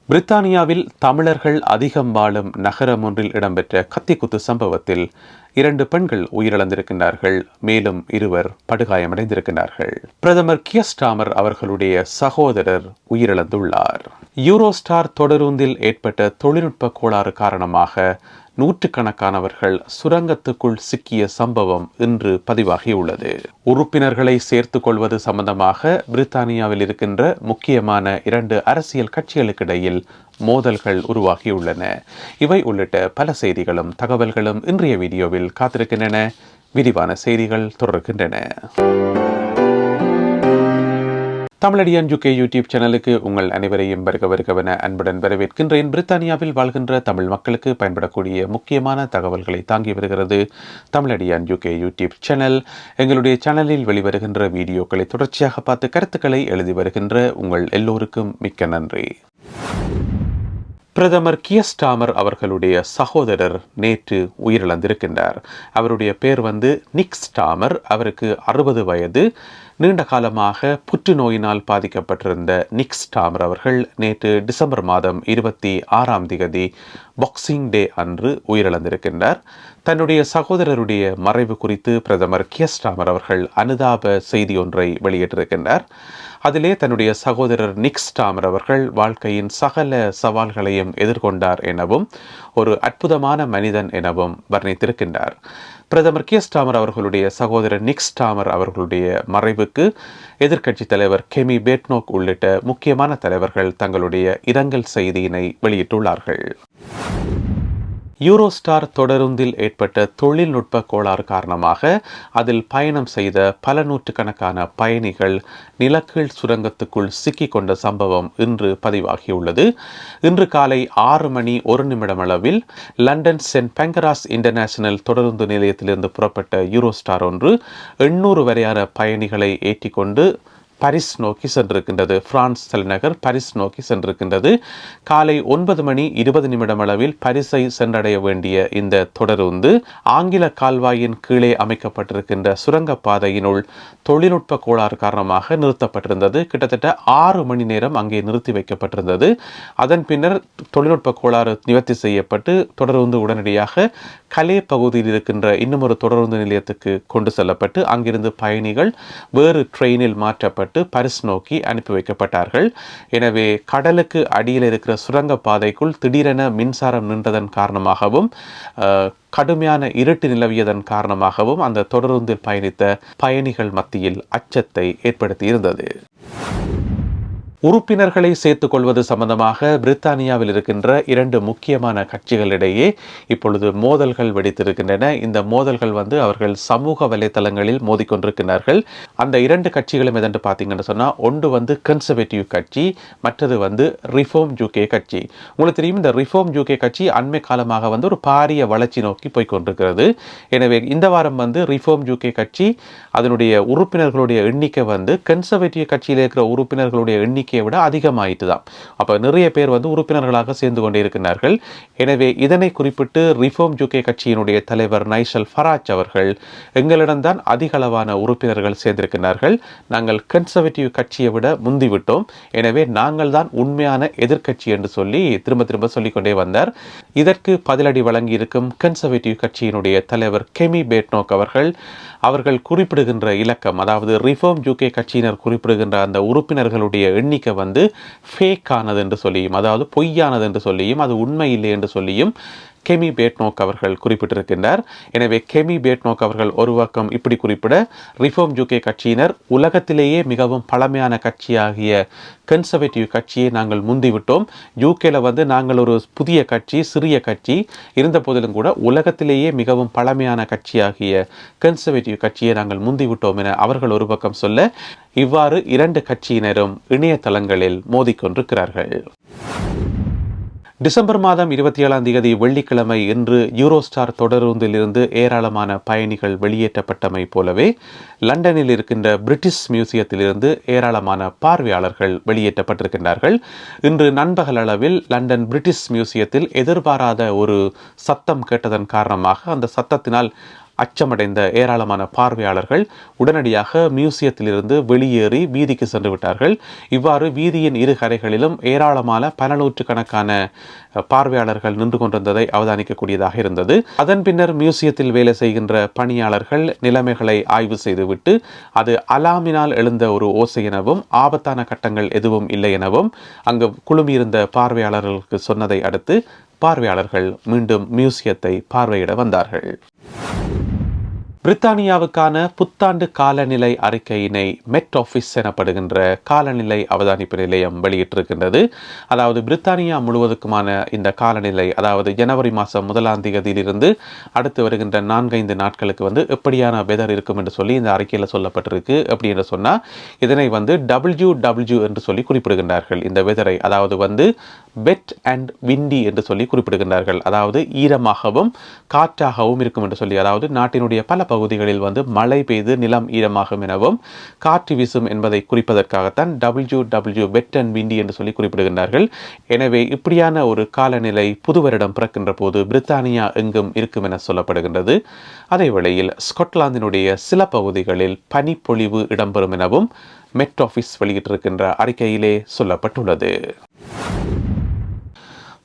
பிரித்தானியாவில் தமிழர்கள் அதிகம் வாழும் நகரம் ஒன்றில் இடம்பெற்ற கத்திக்குத்து சம்பவத்தில் 2 பெண்கள் உயிரிழந்திருக்கின்றார்கள். மேலும் 2 படுகாயமடைந்திருக்கிறார்கள். பிரதமர் கியர் ஸ்டார்மர் அவர்களுடைய சகோதரர் உயிரிழந்துள்ளார். யூரோஸ்டார் தொடருந்தில் ஏற்பட்ட தொழில்நுட்ப கோளாறு காரணமாக நூற்றுக்கணக்கானவர்கள் சுரங்கத்துக்குள் சிக்கிய சம்பவம் இன்று பதிவாகியுள்ளது. உறுப்பினர்களை சேர்த்துக் கொள்வது சம்பந்தமாக பிரித்தானியாவில் இருக்கின்ற முக்கியமான 2 அரசியல் கட்சிகளுக்கிடையில் மோதல்கள் உருவாகியுள்ளன. இவை உள்ளிட்ட பல செய்திகளும் தகவல்களும் இன்றைய வீடியோவில் காத்திருக்கின்றன. விரிவான செய்திகள் தொடர்கின்றன. தமிழடியான் UK யூடியூப் சேனலுக்கு உங்கள் அனைவரையும் வருகவென அன்புடன் வரவேற்கின்றேன். பிரித்தானியாவில் வாழ்கின்ற தமிழ் மக்களுக்கு பயன்படக்கூடிய முக்கியமான தகவல்களை தாங்கி வருகிறது தமிழடியான் UK யூடியூப் சேனல். எங்களுடைய சேனலில் வெளிவருகின்ற வீடியோக்களை தொடர்ச்சியாக பார்த்து கருத்துக்களை எழுதி வருகின்ற உங்கள் எல்லோருக்கும் மிக்க நன்றி. பிரதமர் கியர் ஸ்டார்மர் அவர்களுடைய சகோதரர் நேற்று உயிரிழந்திருக்கின்றார். அவருடைய பேர் நிக் ஸ்டார்மர். அவருக்கு 60 வயது. நீண்ட காலமாக புற்றுநோயினால் பாதிக்கப்பட்டிருந்த நிக் ஸ்டார்மர் அவர்கள் நேற்று டிசம்பர் மாதம் 26ஆம் தேதி பாக்ஸிங் டே அன்று உயிரிழந்திருக்கின்றார். தன்னுடைய சகோதரருடைய மறைவு குறித்து பிரதமர் கியர் ஸ்டார்மர் அவர்கள் அனுதாப செய்தி ஒன்றை வெளியிட்டிருக்கின்றார். அதிலே தன்னுடைய சகோதரர் நிக் ஸ்டார்மர் அவர்கள் வாழ்க்கையின் சகல சவால்களையும் எதிர்கொண்டார் எனவும் ஒரு அற்புதமான மனிதன் எனவும் வர்ணித்திருக்கின்றார். பிரதமர் கியர் ஸ்டார்மர் அவர்களுடைய சகோதரர் நிக் ஸ்டார்மர் அவர்களுடைய மறைவுக்கு எதிர்க்கட்சித் தலைவர் கெமி பேட்னோக் உள்ளிட்ட முக்கியமான தலைவர்கள் தங்களுடைய இரங்கல் செய்தியினை வெளியிட்டுள்ளார்கள். யூரோஸ்டார் தொடருந்தில் ஏற்பட்ட தொழில்நுட்ப கோளாறு காரணமாக அதில் பயணம் செய்த பல நூற்றுக்கணக்கான பயணிகள் நிலக்கீழ் சுரங்கத்துக்குள் சிக்கிக் கொண்ட சம்பவம் இன்று பதிவாகியுள்ளது. இன்று காலை 6:01 அளவில் லண்டன் சென்ட் பங்கராஸ் இன்டர்நேஷனல் தொடருந்து நிலையத்திலிருந்து புறப்பட்ட யூரோஸ்டார் ஒன்று 800 வரையான பயணிகளை ஏற்றிக்கொண்டு பாரிஸ் நோக்கி சென்றிருக்கின்றது. பிரான்ஸ் தலைநகர் பாரிஸ் நோக்கி சென்றிருக்கின்றது. காலை 9:20 அளவில் பாரிஸை சென்றடைய வேண்டிய இந்த தொடருந்து ஆங்கில கால்வாயின் கீழே அமைக்கப்பட்டிருக்கின்ற சுரங்கப்பாதையினுள் தொழில்நுட்ப கோளாறு காரணமாக நிறுத்தப்பட்டிருந்தது. கிட்டத்தட்ட 6 மணி நேரம் அங்கே நிறுத்தி வைக்கப்பட்டிருந்தது. அதன் பின்னர் தொழில்நுட்ப கோளாறு நிவர்த்தி செய்யப்பட்டு தொடருந்து உடனடியாக கலே பகுதியில் இருக்கின்ற இன்னும் ஒரு தொடருந்து நிலையத்துக்கு கொண்டு செல்லப்பட்டு அங்கிருந்து பயணிகள் வேறு ட்ரெயினில் மாற்றப்பட்டு பாரிஸ் நோக்கி அனுப்பி வைக்கப்பட்டார்கள். எனவே கடலுக்கு அடியில் இருக்கிற சுரங்க பாதைக்குள் திடீரென மின்சாரம் நின்றதன் காரணமாகவும் கடுமையான இருட்டு நிலவியதன் காரணமாகவும் அந்த தொடருந்தில் பயணித்த பயணிகள் மத்தியில் அச்சத்தை ஏற்படுத்தியிருந்தது. உறுப்பினர்களை சேர்த்துக் கொள்வது சம்பந்தமாக பிரித்தானியாவில் இருக்கின்ற 2 முக்கியமான கட்சிகளிடையே இப்பொழுது மோதல்கள் வெடித்திருக்கின்றன. இந்த மோதல்கள் அவர்கள் சமூக வலைதளங்களில் மோதிக்கொண்டிருக்கிறார்கள். அந்த 2 கட்சிகளும் எதென்று பார்த்தீங்கன்னு சொன்னால், ஒன்று கன்சர்வேட்டிவ் கட்சி, மற்றது ரிஃபார்ம் UK கட்சி. உங்களுக்கு தெரியும், இந்த ரிஃபார்ம் UK கட்சி அண்மை காலமாக ஒரு பாரிய வளர்ச்சி நோக்கி போய்கொண்டிருக்கிறது. எனவே இந்த வாரம் ரிஃபார்ம் UK கட்சி அதனுடைய உறுப்பினர்களுடைய எண்ணிக்கை கன்சர்வேட்டிவ் கட்சியில் இருக்கிற உறுப்பினர்களுடைய எண்ணிக்கை விட அதிகமாயிட்டு தான். அப்ப நிறைய பேர் உறுப்பினர்களாக சேர்ந்து கொண்டே இருக்கிறார்கள். எனவே இதனை குறிப்பிட்டு ரிஃபார்ம் UK கட்சியினுடைய தலைவர் நைஜல் ஃபராஜ் அவர்கள், எங்களிடம்தான் அதிக அளவான உறுப்பினர்கள் சேர்ந்திருக்கிறார்கள், நாங்கள் கன்சர்வேட்டிவ் கட்சியை விட முந்திவிட்டோம், எனவே நாங்கள் தான் உண்மையான எதிர்க்கட்சி என்று சொல்லி திரும்ப சொல்லிக்கொண்டே வந்தார். இதற்கு பதிலடி வழங்கி இருக்கும் கன்சர்வேட்டிவ் கட்சியினுடைய தலைவர் கெமி பேட்னோக் அவர்கள் குறிப்பிடுகின்ற இலக்கம், அதாவது ரிஃபார்ம் UK கட்சியினர் குறிப்பிடுகின்ற அந்த உறுப்பினர்களுடைய எண்ணிக்கை ஃபேக் ஆனது என்று சொல்லியும், அதாவது பொய்யானது என்று சொல்லியும், அது உண்மை இல்லை என்று சொல்லியும் கெமி பேட்னோக் அவர்கள் குறிப்பிட்டிருக்கின்றார். எனவே கெமி பேட்னோக் அவர்கள் ஒரு பக்கம் இப்படி குறிப்பிட, ரிஃபார்ம் UK கட்சியினர் உலகத்திலேயே மிகவும் பழமையான கட்சியாகிய கன்சர்வேட்டிவ் கட்சியை நாங்கள் முந்திவிட்டோம், யூகேல நாங்கள் ஒரு புதிய கட்சி, சிறிய கட்சி இருந்த போதிலும் கூட உலகத்திலேயே மிகவும் பழமையான கட்சியாகிய கன்சர்வேட்டிவ் கட்சியை நாங்கள் முந்திவிட்டோம் என அவர்கள் ஒரு பக்கம் சொல்ல, இவ்வாறு 2 கட்சியினரும் இணையதளங்களில் மோதிக்கொண்டிருக்கிறார்கள். டிசம்பர் மாதம் 27ஆம் தேதி வெள்ளிக்கிழமை இன்று யூரோஸ்டார் தொடருந்திலிருந்து ஏராளமான பயணிகள் வெளியேற்றப்பட்டமை போலவே லண்டனில் இருக்கின்ற பிரிட்டிஷ் மியூசியத்திலிருந்து ஏராளமான பார்வையாளர்கள் வெளியேற்றப்பட்டிருக்கின்றார்கள். இன்று நண்பகல் அளவில் லண்டன் பிரிட்டிஷ் மியூசியத்தில் எதிர்பாராத ஒரு சத்தம் கேட்டதன் காரணமாக அந்த சத்தத்தினால் அச்சமடைந்த ஏராளமான பார்வையாளர்கள் உடனடியாக மியூசியத்திலிருந்து வெளியேறி வீதிக்கு சென்று விட்டார்கள். இவ்வாறு வீதியின் இரு கரைகளிலும் ஏராளமான பல நூற்றுக்கணக்கான பார்வையாளர்கள் நின்று கொண்டிருந்ததை அவதானிக்கக்கூடியதாக இருந்தது. அதன் பின்னர் மியூசியத்தில் வேலை செய்கின்ற பணியாளர்கள் நிலைமைகளை ஆய்வு செய்துவிட்டு அது அலாமினால் எழுந்த ஒரு ஓசை எனவும் ஆபத்தான கட்டங்கள் எதுவும் இல்லை எனவும் அங்கு குழுமியிருந்த பார்வையாளர்களுக்கு சொன்னதை அடுத்து பார்வையாளர்கள் மீண்டும் மியூசியத்தை பார்வையிட வந்தார்கள். பிரித்தானியாவுக்கான புத்தாண்டு காலநிலை அறிக்கையினை மெட் ஆஃபீஸ் எனப்படுகின்ற காலநிலை அவதானிப்பு நிலையம் வெளியிட்டிருக்கின்றது. அதாவது பிரித்தானியா முழுவதுக்குமான இந்த காலநிலை, அதாவது ஜனவரி மாதம் 1ஆம் தேதியிலிருந்து அடுத்து வருகின்ற 4-5 நாட்களுக்கு எப்படியான வெதர் இருக்கும் என்று சொல்லி இந்த அறிக்கையில் சொல்லப்பட்டிருக்கு. அப்படி என்று சொன்னால் இதனை WW என்று சொல்லி குறிப்பிடுகின்றார்கள். இந்த வெதரை அதாவது வெட் அண்ட் விண்டி என்று சொல்லி குறிப்பிடுகின்றார்கள். அதாவது ஈரமாகவும் காற்றாகவும் இருக்கும் என்று சொல்லி, அதாவது நாட்டினுடைய பல பகுதிகளில் மழை பெய்து நிலம் ஈரமாகும் எனவும் காற்று வீசும் என்பதை குறிப்பதற்காகத்தான் WW வெட் அண்ட் விண்டி என்று சொல்லி குறிப்பிடுகின்றார்கள். எனவே இப்படியான ஒரு காலநிலை புது வருடம் பிறக்கின்ற போது பிரித்தானியா எங்கும் இருக்கும் என சொல்லப்படுகின்றது. அதே வேளையில் ஸ்காட்லாந்தினுடைய சில பகுதிகளில் பனிப்பொழிவு இடம்பெறும் எனவும் மெட் ஆஃபீஸ் வெளியிட்டிருக்கின்ற அறிக்கையிலே சொல்லப்பட்டுள்ளது.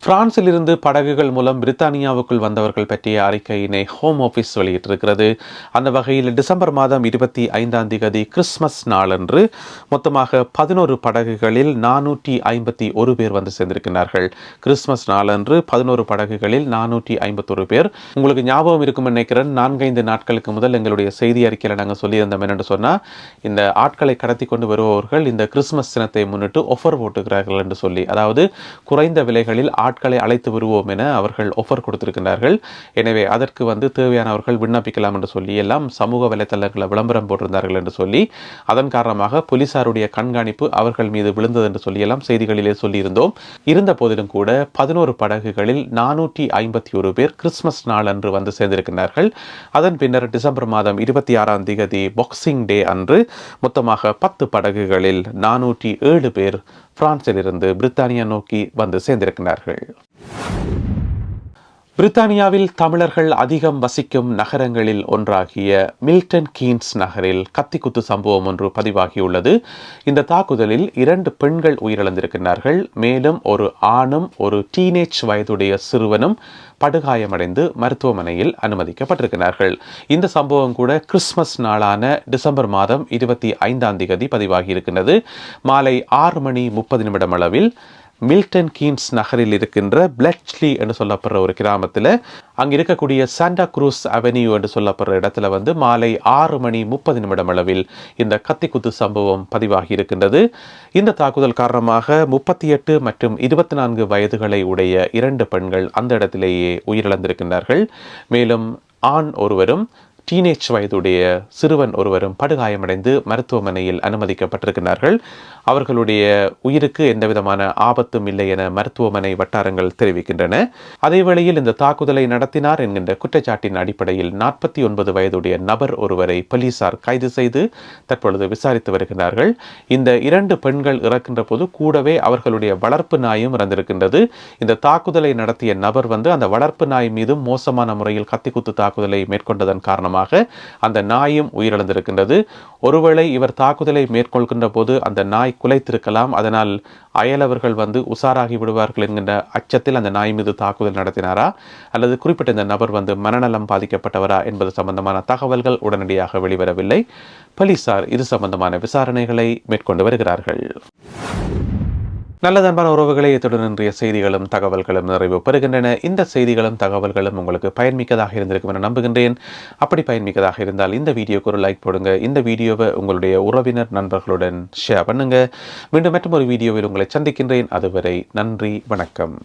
பிரான்சில் இருந்து படகுகள் மூலம் பிரித்தானியாவுக்குள் வந்தவர்கள் பற்றிய அறிக்கையினை ஹோம் ஆஃபீஸ் வெளியிட்டிருக்கிறது. அந்த வகையில் டிசம்பர் மாதம் 25ஆம் தேதி கிறிஸ்துமஸ் நாளன்று மொத்தமாக 11 படகுகளில் 451 பேர் சேர்ந்திருக்கிறார்கள். கிறிஸ்துமஸ் நாளன்று 11 படகுகளில் 451 பேர். உங்களுக்கு ஞாபகம் இருக்கும் நினைக்கிறேன், 4-5 நாட்களுக்கு முதல் எங்களுடைய செய்தி அறிக்கையில் நாங்கள் சொல்லியிருந்தோம் என்னென்று சொன்னால், இந்த ஆட்களை கடத்தி கொண்டு வருபவர்கள் இந்த கிறிஸ்துமஸ் தினத்தை முன்னிட்டு ஆஃபர் போட்டுக்கிறார்கள் என்று சொல்லி, அதாவது குறைந்த விலைகளில் ஆட்களை அழைத்து வருவோம் என அவர்கள் ஆஃபர் கொடுத்திருக்கிறார்கள். எனவே அதற்கு தேவையானவர்கள் விண்ணப்பிக்கலாம் என்று சொல்லி எல்லாம் சமூக வலைத்தளங்களில் விளம்பரம் போட்டிருந்தார்கள் என்று சொல்லி, அதன் காரணமாக போலீசாருடைய கண்காணிப்பு அவர்கள் மீது விழுந்தது என்று சொல்லி எல்லாம் செய்திகளிலே சொல்லியிருந்தோம். இருந்த போதிலும் கூட 11 படகுகளில் 451 பேர் கிறிஸ்துமஸ் நாள் அன்று சேர்ந்திருக்கிறார்கள். அதன் பின்னர் டிசம்பர் மாதம் 26ஆம் தேதி பாக்ஸிங் டே அன்று மொத்தமாக 10 படகுகளில் 407 பேர் பிரான்சிலிருந்து பிரித்தானியா நோக்கி சேர்ந்திருக்கிறார்கள். பிரித்தானியாவில் தமிழர்கள் அதிகம் வசிக்கும் நகரங்களில் ஒன்றாகிய மில்டன் கீன்ஸ் நகரில் கத்திக்குத்து சம்பவம் ஒன்று பதிவாகியுள்ளது. இந்த தாக்குதலில் 2 பெண்கள் உயிரிழந்திருக்கிறார்கள். மேலும் ஒரு ஆணும் ஒரு டீனேஜ் வயதுடைய சிறுவனும் படுகாயமடைந்து மருத்துவமனையில் அனுமதிக்கப்பட்டிருக்கிறார்கள். இந்த சம்பவம் கூட கிறிஸ்துமஸ் நாளான டிசம்பர் மாதம் 25ஆம் தேதி பதிவாகி இருக்கின்றது. மாலை 6:30 அளவில் மில்டன் கீன்ஸ் நகரில் இருக்கின்ற பிளட்ச்லி என்று சொல்லப்படுற ஒரு கிராமத்தில் அங்கு இருக்கக்கூடிய சாண்டா குரூஸ் அவென்யூ என்று சொல்லப்படுற இடத்துல மாலை 6:30 அளவில் இந்த கத்திக்குத்து சம்பவம் பதிவாகி இருக்கின்றது. இந்த தாக்குதல் காரணமாக 38 மற்றும் 24 வயதுகளை உடைய 2 பெண்கள் அந்த இடத்திலேயே உயிரிழந்திருக்கின்றார்கள். மேலும் ஆண் ஒருவரும் டீனேஜ் வயதுடைய சிறுவன் ஒருவரும் படுகாயமடைந்து மருத்துவமனையில் அனுமதிக்கப்பட்டிருக்கிறார்கள். அவர்களுடைய உயிருக்கு எந்தவிதமான ஆபத்தும் இல்லை என மருத்துவமனை வட்டாரங்கள் தெரிவிக்கின்றன. அதேவேளையில் இந்த தாக்குதலை நடத்தினார் என்கின்ற குற்றச்சாட்டின் அடிப்படையில் 49 வயதுடைய நபர் ஒருவரை போலீசார் கைது செய்து தற்பொழுது விசாரித்து வருகிறார்கள். இந்த 2 பெண்கள் இறக்கின்ற போது கூடவே அவர்களுடைய வளர்ப்பு நாயும் இறந்திருக்கின்றது. இந்த தாக்குதலை நடத்திய நபர் அந்த வளர்ப்பு நாய் மீதும் மோசமான முறையில் கத்திக்குத்து தாக்குதலை மேற்கொண்டதன் காரணமாக அந்த நாயும் உயிரிழந்திருக்கின்றது. ஒருவேளை இவர் தாக்குதலை மேற்கொள்கின்ற போது அந்த நாய் குலைத்திருக்கலாம். அதனால் அயலவர்கள் உசாராகி விடுவார்கள் என்கின்ற அச்சத்தில் அந்த நாய் மீது தாக்குதல் நடத்தினாரா அல்லது குறிப்பிட்ட இந்த நபர் மனநலம் பாதிக்கப்பட்டவரா என்பது சம்பந்தமான தகவல்கள் உடனடியாக வெளிவரவில்லை. போலீசார் இது சம்பந்தமான விசாரணைகளை மேற்கொண்டு வருகிறார்கள். நல்ல அன்பான உறவுகளை இத்துடன் இன்றைய செய்திகளும் தகவல்களும் நிறைவு பெறுகின்றன. இந்த செய்திகளும் தகவல்களும் உங்களுக்கு பயன்மிக்கதாக இருந்திருக்கும் என நம்புகின்றேன். அப்படி பயன்மிக்கதாக இருந்தால் இந்த வீடியோக்கு ஒரு லைக் போடுங்க. இந்த வீடியோவை உங்களுடைய உறவினர் நண்பர்களுடன் ஷேர் பண்ணுங்க. மீண்டும் மற்றொரு வீடியோவில் உங்களை சந்திக்கின்றேன். அதுவரை நன்றி, வணக்கம்.